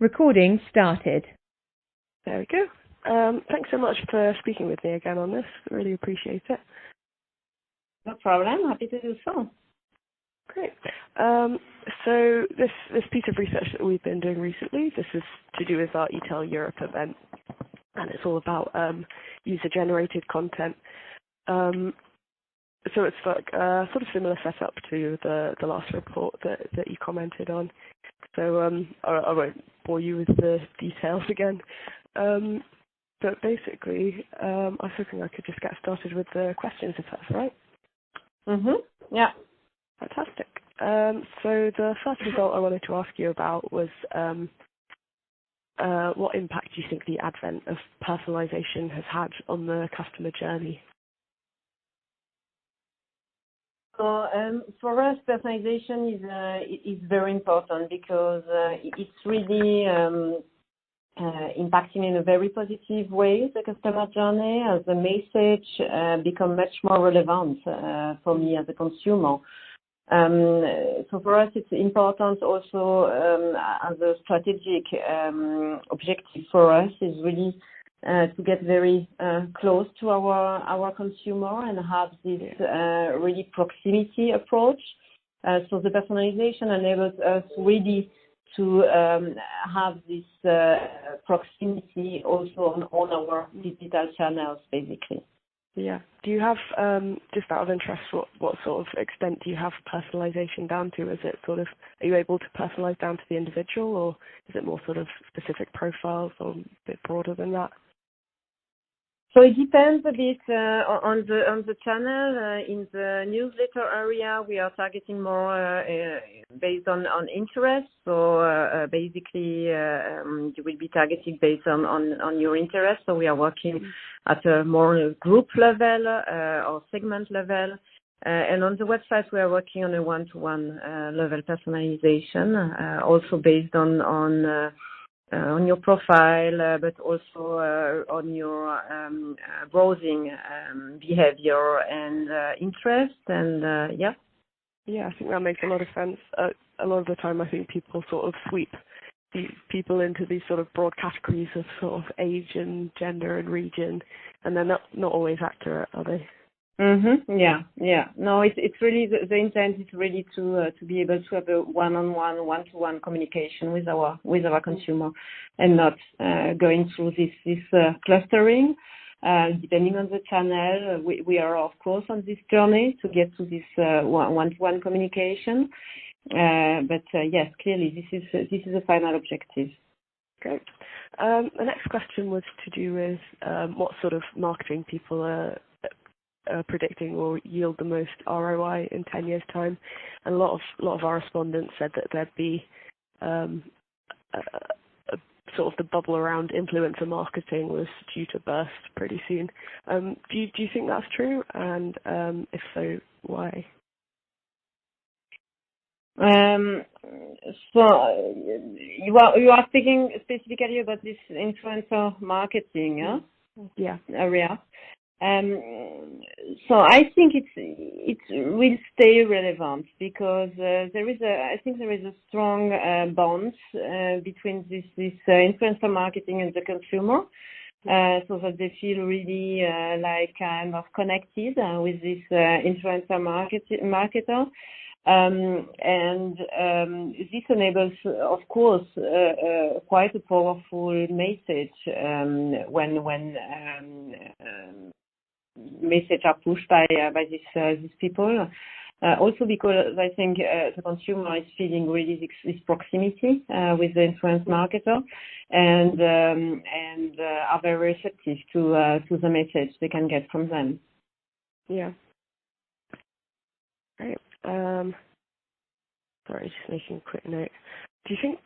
Recording started. There we go. Thanks so much for speaking with me again on this. Really appreciate it. No problem. Happy to do so. Great. So this piece of research that we've been doing recently, this is to do with our ETEL Europe event, and it's all about user-generated content. So it's like a sort of similar setup to the last report that you commented on. So I won't bore you with the details again. But basically, I was hoping I could just get started with the questions, if that's all right. Yeah. Fantastic. So the first result I wanted to ask you about was what impact do you think the advent of personalization has had on the customer journey? So for us, personalization is very important because it's really impacting in a very positive way the customer journey as the message become much more relevant for me as a consumer. So for us, it's important also as a strategic objective for us is really to get very close to our consumer and have this really proximity approach. So the personalization enables us really to have this proximity also on all our digital channels, basically. Yeah. Do you have, just out of interest, what sort of extent do you have personalization down to? Is it sort of, are you able to personalize down to the individual, or is it more sort of specific profiles or a bit broader than that? So it depends a bit on the channel. In the newsletter area, we are targeting more based on interest. So basically, you will be targeted based on your interest. So we are working at a more group level or segment level. And on the website, we are working on a one-to-one level personalization, also based on your profile, but also on your browsing behavior and interest. And yeah, I think that makes a lot of sense. A lot of the time, I think people sort of sweep people into these sort of broad categories of sort of age and gender and region, and they're not always accurate, are they? Yeah. No, it's really the intent is really to be able to have a one-to-one communication with our consumer, and not going through this clustering. Depending on the channel, we are of course on this journey to get to this one-to-one communication. But yes, clearly this is a final objective. Great. The next question was to do with what sort of marketing people are predicting will yield the most ROI in 10 years' time, and a lot of our respondents said that there'd be a sort of the bubble around influencer marketing was due to burst pretty soon. Do you think that's true? And if so, why? So you are speaking specifically about this influencer marketing, yeah, area. So I think it will stay relevant because there is a strong bond between this influencer marketing and the consumer, so that they feel really like kind of connected with this influencer marketer. And this enables, of course, quite a powerful message when message are pushed by these people. Also because I think the consumer is feeling really this proximity with the influence marketer, and are very receptive to the message they can get from them. Yeah. Great. Sorry, just making a quick note. Do you think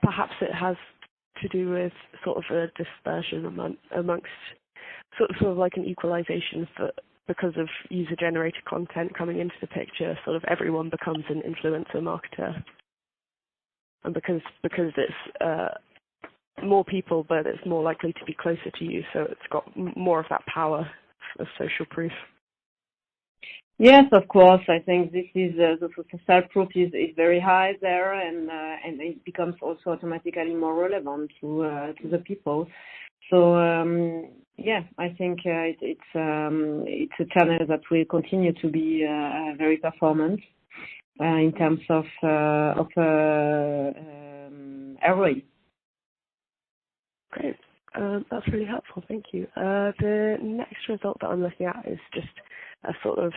perhaps it has to do with sort of a dispersion amongst sort of like an equalization because of user-generated content coming into the picture, sort of everyone becomes an influencer marketer, and because it's more people, but it's more likely to be closer to you, so it's got more of that power of social proof. Yes, of course. I think this is the self-proof is very high there, and it becomes also automatically more relevant to the people. So yeah, I think it's a channel that will continue to be very performant in terms of ROI. Great. That's really helpful. Thank you. The next result that I'm looking at is just a sort of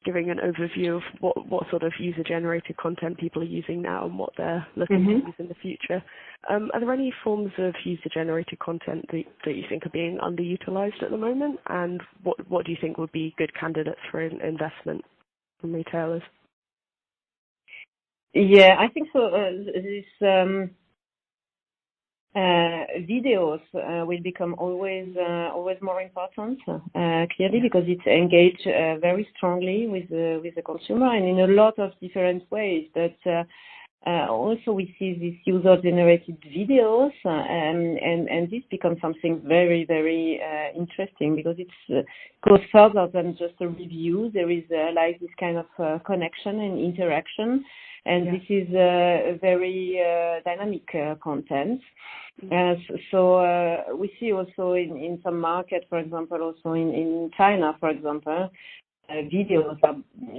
giving an overview of what sort of user-generated content people are using now and what they're looking to use in the future. Are there any forms of user-generated content that you think are being underutilized at the moment? And what do you think would be good candidates for investment from retailers? Yeah, I think so. This videos will become always more important, clearly, because it engage very strongly with the consumer and in a lot of different ways. But also we see these user-generated videos, and this becomes something very, very interesting because it goes further than just a review. There is like this kind of connection and interaction, and this is very dynamic content. So we see also in some markets, for example, also in China, for example, videos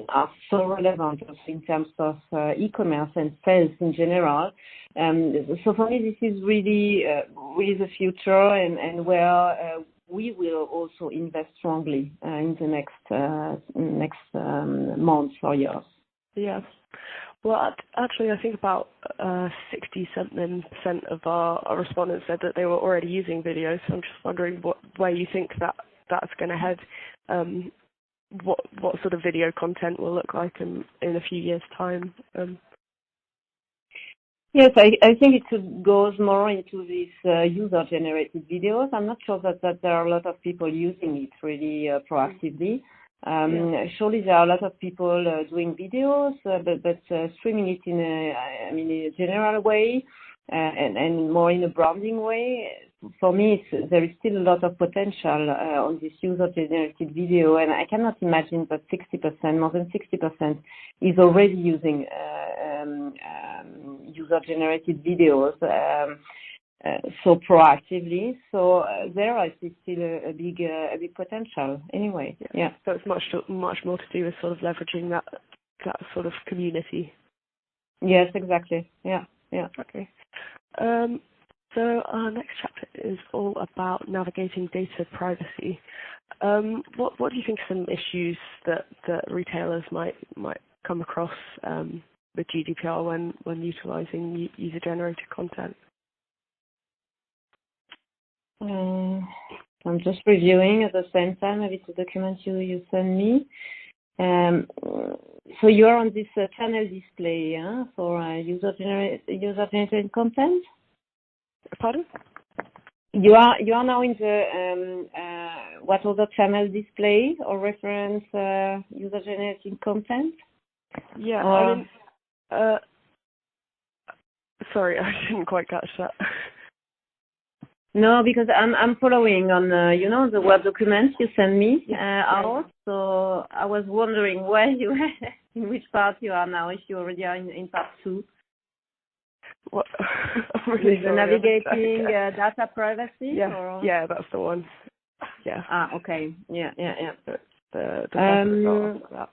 are so relevant also in terms of e-commerce and sales in general. So for me, this is really the future and where we will also invest strongly in the next months or years. Yes. Well, actually, I think about 60-something% of our respondents said that they were already using videos. So I'm just wondering where you think that's going to head. What sort of video content will look like in a few years' time? Yes, I think it goes more into these user-generated videos. I'm not sure that there are a lot of people using it really proactively. Surely there are a lot of people doing videos, but streaming it in a general way and more in a branding way. For me, there is still a lot of potential on this user-generated video, and I cannot imagine that 60%, more than 60%, is already using user-generated videos so proactively. So there I see still a big potential. Anyway, yeah. So it's much more to do with sort of leveraging that sort of community. Yes, exactly. Yeah. Okay. So our next chapter is all about navigating data privacy. What do you think are some issues that retailers might come across with GDPR when utilizing user-generated content? I'm just reviewing at the same time maybe the document you sent me. So you are on this channel display for user-generated content? Pardon? You are now in the what other channel display or reference user-generated content? Yeah, I mean, sorry, I didn't quite catch that. No, because I'm following on the Word document you sent me out. So I was wondering where you in which part you are now. If you already are in part 2. What? Really the navigating data privacy? Yeah, that's the one. Yeah. Okay. Yeah. The that.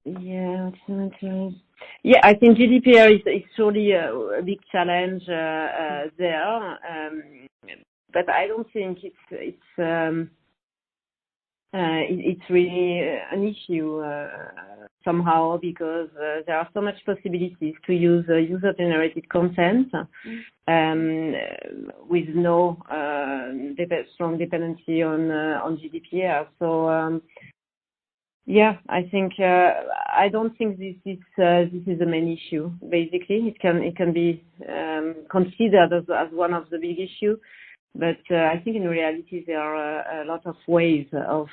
Yeah, I think GDPR is surely a big challenge there, but I don't think it's really an issue somehow because there are so much possibilities to use user-generated content with no strong dependency on GDPR. So. Yeah, I think I don't think this is the main issue. Basically, it can be considered as one of the big issues, but I think in reality there are a lot of ways of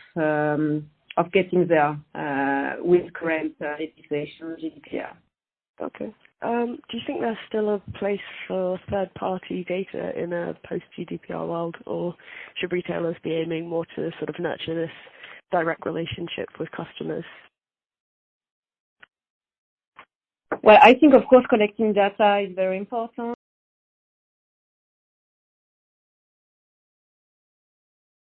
getting there with current legislation GDPR. Okay. Do you think there's still a place for third-party data in a post-GDPR world, or should retailers be aiming more to sort of nurture this direct relationship with customers? Well, I think, of course, collecting data is very important.